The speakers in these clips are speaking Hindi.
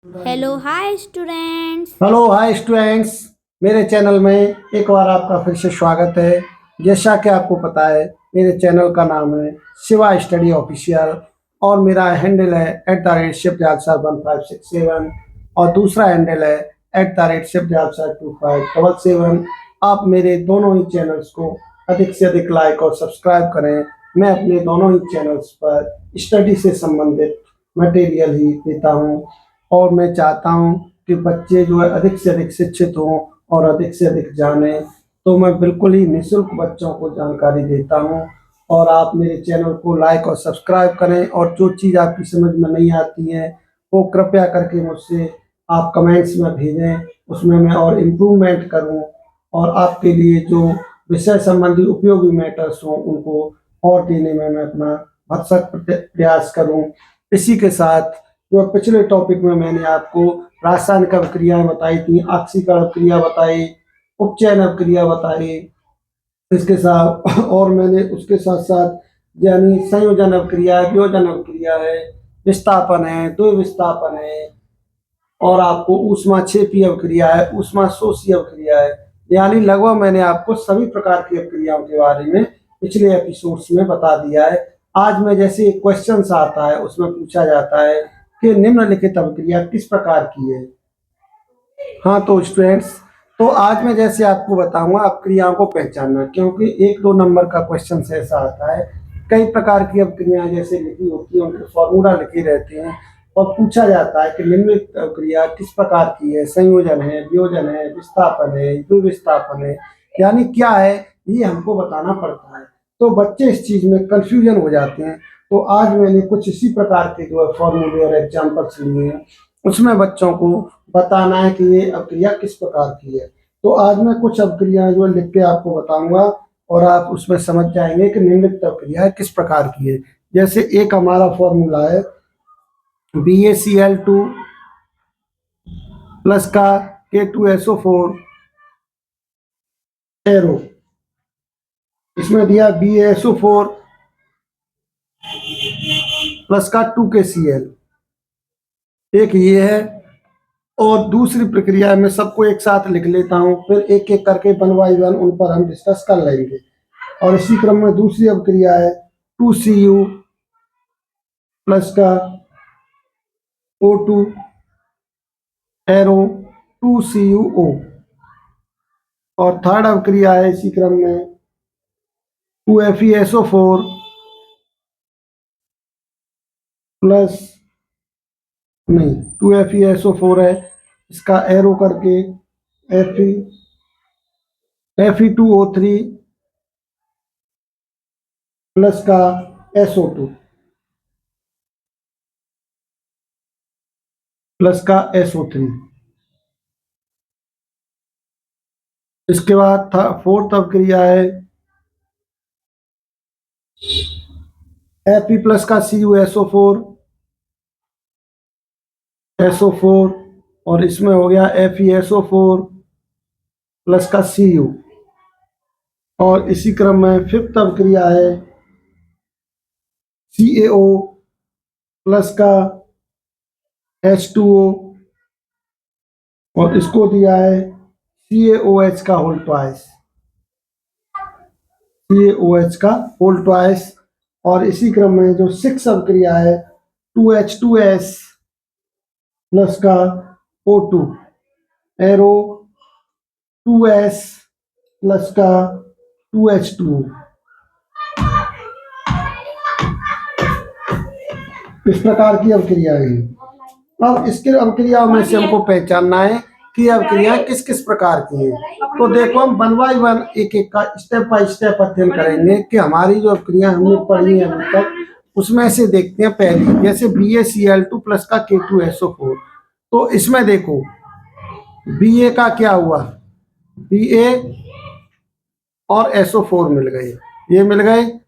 Hello hi students. Hello hi students. मेरे चैनल में एक बार आपका फिर से स्वागत है। जैसा कि आपको पता है, मेरे चैनल का नाम है शिवा स्टडी ऑफिशियल और मेरा हैंडल है @shiftjalsar1567 और दूसरा हैंडल है @shiftjalsar2577। आप मेरे दोनों ही चैनल्स को अधिक से अधिक लाइक और सब्सक्राइब करें। मैं अपने दोनों ही चैनल्स पर स्टडी से संबंधित मटेरियल ही देता हूँ और मैं चाहता हूँ कि बच्चे जो है अधिक से अधिक शिक्षित हों और अधिक से अधिक जानें। तो मैं बिल्कुल ही निःशुल्क बच्चों को जानकारी देता हूँ और आप मेरे चैनल को लाइक और सब्सक्राइब करें और जो चीज़ आपकी समझ में नहीं आती है वो कृपया करके मुझसे आप कमेंट्स में भेजें, उसमें मैं और इम्प्रूवमेंट करूँ और आपके लिए जो विषय संबंधी उपयोगी मैटर्स हों उनको और देने में मैं अपना भरसक प्रयास करूँ। इसी के साथ जो पिछले टॉपिक में मैंने आपको रासायनिक अभिक्रियाएं बताई थी, आक्सीकरण अभिक्रिया बताई, उपचयन अभिक्रिया बताई, इसके साथ और मैंने उसके साथ साथ यानी संयोजन अभिक्रिया है, वियोजन अभिक्रिया है, विस्थापन है, द्विविस्थापन है और आपको ऊष्माक्षेपी अभिक्रिया है, ऊष्माशोषी अभिक्रिया है। यानी लगभग मैंने आपको सभी प्रकार की अभिक्रियाओं के बारे में पिछले एपिसोड्स में बता दिया है। आज में जैसे एक क्वेश्चन आता है उसमें पूछा जाता है कि निम्नलिखित अभिक्रिया किस प्रकार की है। हाँ तो स्टूडेंट्स, तो आज मैं जैसे आपको बताऊंगा अभिक्रियाओं को पहचानना, क्योंकि 1-2 नंबर का क्वेश्चन ऐसा आता है। कई प्रकार की अभिक्रियाएं जैसे लिखी होती हैं, उनके फॉर्मूला लिखे रहते हैं और पूछा जाता है कि निम्नलिखित अभिक्रिया किस प्रकार की है, संयोजन है, वियोजन है, विस्थापन है, द्विविस्थापन है, यानी क्या है ये हमको बताना पड़ता है। तो बच्चे इस चीज में कंफ्यूजन हो जाते हैं। तो आज मैंने कुछ इसी प्रकार के जो है फॉर्मूले और एग्जाम्पल्स लिए हैं, उसमें बच्चों को बताना है कि ये अभिक्रिया किस प्रकार की है। तो आज मैं कुछ अभिक्रियाएं जो लिख के आपको बताऊंगा और आप उसमें समझ जाएंगे कि निम्नलिखित अभिक्रिया किस प्रकार की है। जैसे एक हमारा फॉर्मूला है BaCl2 प्लस का K2SO4 एरो, इसमें दिया BaSO4 प्लस का 2KCl, एक ये है। और दूसरी प्रक्रिया में सबको एक साथ लिख लेता हूँ, फिर एक एक करके 1 बाय 1 उन पर हम डिस्कस कर लेंगे। और इसी क्रम में दूसरी अभिक्रिया है 2Cu प्लस का O2 एरो 2CuO। और थर्ड अभिक्रिया है इसी क्रम में 2FeSO4 प्लस नहीं 2FeSO4 है, इसका एरो करके Fe2O3 प्लस का SO2 प्लस का SO3। इसके बाद फोर्थ अभिक्रिया है Fe प्लस का CuSO4 SO4 और इसमें हो गया FeSO4 प्लस का Cu। और इसी क्रम में फिफ्थ अभिक्रिया है CaO प्लस का H2O और इसको दिया है CaOH का होल ट्वाइस, CaOH का होल ट्वाइस। और इसी क्रम में जो सिक्स अभिक्रिया है 2H2S प्लस का O2 एरो 2S प्लस का 2H2O। इस प्रकार की अभिक्रिया है। अब इसके अभिक्रियाओं में से हमको पहचानना है कि अभिक्रियाएं किस किस प्रकार की हैं। तो देखो हम 1 बाय 1 एक एक का स्टेप बाय स्टेप अध्ययन करेंगे कि हमारी जो अभिक्रिया हमने पढ़ी है अभी तक, उसमें से देखते हैं। पहली जैसे BaCl2 प्लस का K2SO4, तो इसमें देखो Ba का क्या हुआ, Ba और SO4 मिल गए, ये मिल गए,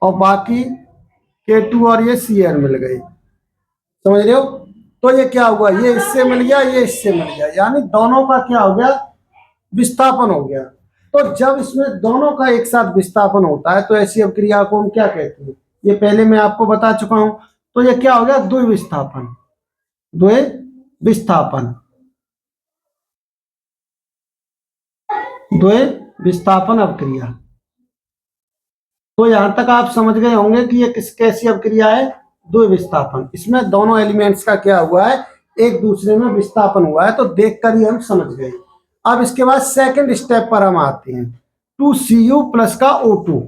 और बाकी K2 और ये Cl मिल गए, समझ रहे हो। तो ये क्या हुआ, ये इससे मिल गया, ये इससे मिल गया, यानी दोनों का क्या हो गया, विस्थापन हो गया। तो जब इसमें दोनों का एक साथ विस्थापन होता है तो ऐसी अभिक्रिया को हम क्या कहते हैं, ये पहले मैं आपको बता चुका हूं। तो ये क्या हो गया, द्विविस्थापन, द्वि विस्थापन, द्वय विस्थापन अवक्रिया। तो यहां तक आप समझ गए होंगे कि ये कैसी अवक्रिया है, द्वय विस्थापन। इसमें दोनों एलिमेंट्स का क्या हुआ है, एक दूसरे में विस्थापन हुआ है, तो देखकर ही हम समझ गए। अब इसके बाद सेकंड स्टेप पर हम आते हैं, 2Cu प्लस का O2।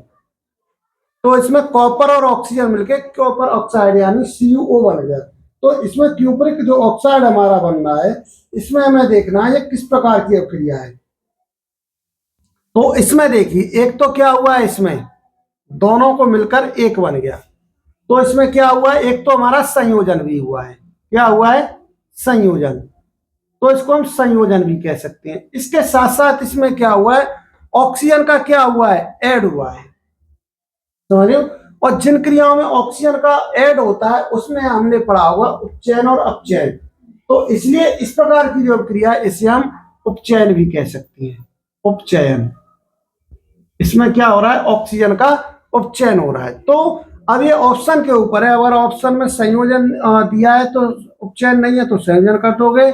तो इसमें कॉपर और ऑक्सीजन मिलके कॉपर ऑक्साइड यानी CuO बन गया। तो इसमें क्यूपरिक जो ऑक्साइड हमारा बन रहा है, इसमें हमें देखना है ये किस प्रकार की अवक्रिया है। तो इसमें देखिए, एक तो क्या हुआ है, इसमें दोनों को मिलकर एक बन गया। तो इसमें क्या हुआ है, एक तो हमारा संयोजन भी हुआ है। क्या हुआ है, संयोजन। तो इसको हम संयोजन भी कह सकते हैं। इसके साथ साथ इसमें क्या हुआ है, ऑक्सीजन का क्या हुआ है, ऐड हुआ है। समझ रहे हो। और जिन क्रियाओं में ऑक्सीजन का ऐड होता है उसमें हमने पढ़ा होगा उपचयन और अपचयन। तो इसलिए इस प्रकार की जो क्रिया, इसे हम उपचयन भी कह सकते हैं। उपचयन, इसमें क्या हो रहा है, ऑक्सीजन का उपचयन हो रहा है। तो अब ये ऑप्शन के ऊपर है, अगर ऑप्शन में संयोजन दिया है तो उपचयन नहीं है तो संयोजन कर दोगे,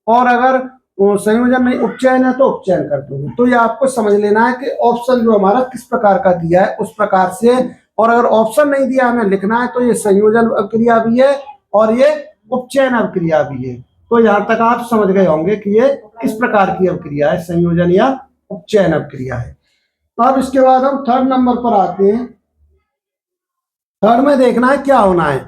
और अगर संयोजन नहीं उपचयन है तो उपचयन कर दोगे। तो ये आपको समझ लेना है कि ऑप्शन जो हमारा किस प्रकार का दिया है उस प्रकार से, और अगर ऑप्शन नहीं दिया हमें लिखना है तो ये संयोजन अवक्रिया भी है और ये उपचयन अवक्रिया भी है। तो यहां तक आप समझ गए होंगे कि ये किस प्रकार की अवक्रिया है, संयोजन या उपचयन अवक्रिया है। अब इसके बाद हम थर्ड नंबर पर आते हैं। थर्ड में देखना है क्या होना है,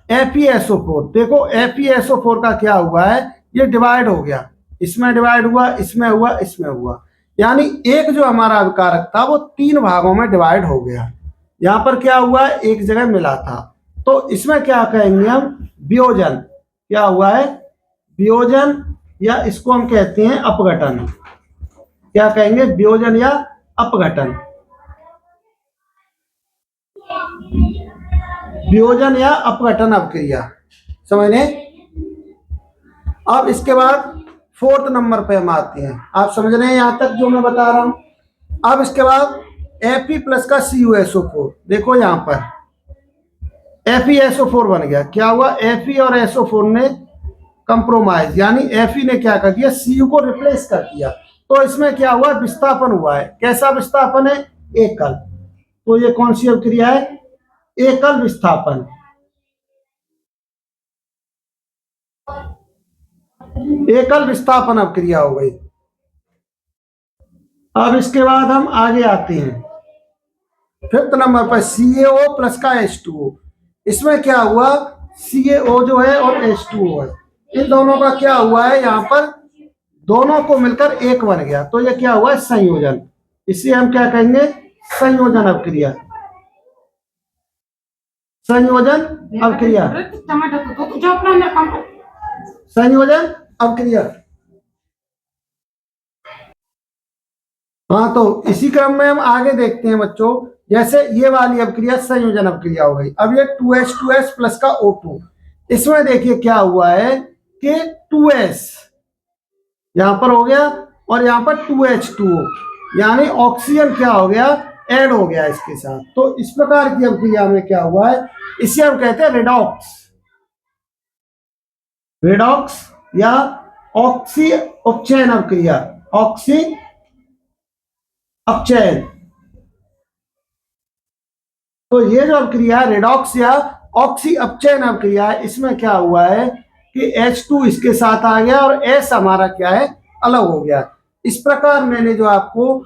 FeSO4। देखो FeSO4 का क्या हुआ है, ये डिवाइड हो गया, इसमें डिवाइड हुआ, इसमें हुआ, इसमें हुआ, यानी एक जो हमारा अभिकारक था वो 3 भागों में डिवाइड हो गया। यहाँ पर क्या हुआ है, एक जगह मिला था। तो इसमें क्या कहेंगे हम, वियोजन। क्या हुआ है, वियोजन, या इसको हम कहते हैं अपघटन। क्या कहेंगे, वियोजन या अपघटन। वियोजन या अपघटन अवक्रिया, समझने। अब इसके बाद फोर्थ नंबर पे हम आते हैं। आप समझ रहे हैं यहां तक जो मैं बता रहा हूं। अब इसके बाद Fe प्लस का CuSO4। देखो यहां पर FeSO4 बन गया। क्या हुआ, Fe और SO4 ने कंप्रोमाइज, यानी Fe ने क्या कर दिया, Cu को रिप्लेस कर दिया। तो इसमें क्या हुआ, विस्थापन हुआ है। कैसा विस्थापन है, एकल। तो ये कौन सी अवक्रिया है, एकल विस्थापन। एकल विस्थापन अवक्रिया हो गई। अब इसके बाद हम आगे आते हैं फिफ्थ नंबर पर, CaO प्लस का H2O। इसमें क्या हुआ, CaO जो है और H2O है, इन दोनों का क्या हुआ है, यहाँ पर दोनों को मिलकर एक बन गया। तो ये क्या हुआ है, संयोजन। इसे हम क्या कहेंगे, संयोजन अवक्रिया। संयोजन अवक्रिया, संयोजन अवक्रिया। हाँ, तो इसी क्रम में हम आगे देखते हैं बच्चों। जैसे ये वाली अवक्रिया संयोजन अवक्रिया हो गई। अब ये 2H2S प्लस का O2, इसमें देखिए क्या हुआ है कि 2S यहां पर हो गया और यहां पर 2H2O, यानी ऑक्सीजन क्या हो गया, ऐड हो गया इसके साथ। तो इस प्रकार की अवक्रिया में क्या हुआ है, इसे हम कहते हैं रेडॉक्स। रेडॉक्स या ऑक्सी उपचयन अवक्रिया, ऑक्सी अपचयन। तो ये जो अवक्रिया है रेडॉक्स या ऑक्सी अपचयन अवक्रिया है, इसमें क्या हुआ है कि H2 इसके साथ आ गया और S हमारा क्या है, अलग हो गया। इस प्रकार मैंने जो आपको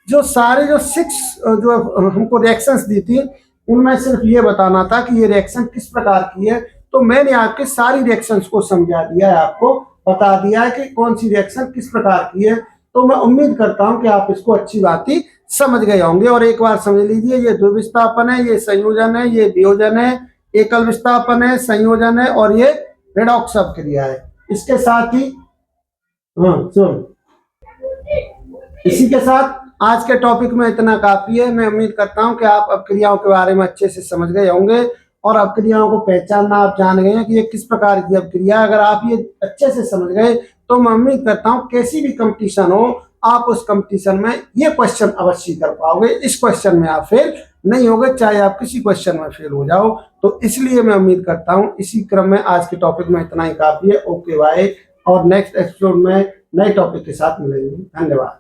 जो सारे जो 6 जो हमको रिएक्शंस दी थी, उनमें सिर्फ ये बताना था कि ये रिएक्शन किस प्रकार की है। तो मैंने आपके सारी रिएक्शंस को समझा दिया है, आपको बता दिया है कि कौन सी रिएक्शन किस प्रकार की है। तो मैं उम्मीद करता हूं कि आप इसको अच्छी बात ही समझ गए होंगे। और एक बार समझ लीजिए, ये द्विविस्थापन है, ये संयोजन है, ये वियोजन है, एकल विस्थापन है, संयोजन है, और ये रेडॉक्स अवक्रिया है। इसके साथ ही इसी के साथ आज के टॉपिक में इतना काफी है। मैं उम्मीद करता हूं कि आप अवक्रियाओं के बारे में अच्छे से समझ गए होंगे और अवक्रियाओं को पहचानना आप जान गए हैं कि ये किस प्रकार की अवक्रिया। अगर आप ये अच्छे से समझ गए तो मैं उम्मीद करता हूं कैसी भी कंपटीशन हो, आप उस कंपटीशन में ये क्वेश्चन अवश्य कर पाओगे। इस क्वेश्चन में आप फेल नहीं होगा, चाहे आप किसी क्वेश्चन में फेल हो जाओ। तो इसलिए मैं उम्मीद करता हूँ इसी क्रम में आज के टॉपिक में इतना ही काफी है। ओके बाय, और नेक्स्ट एपिसोड में नए टॉपिक के साथ मिलेंगे। धन्यवाद।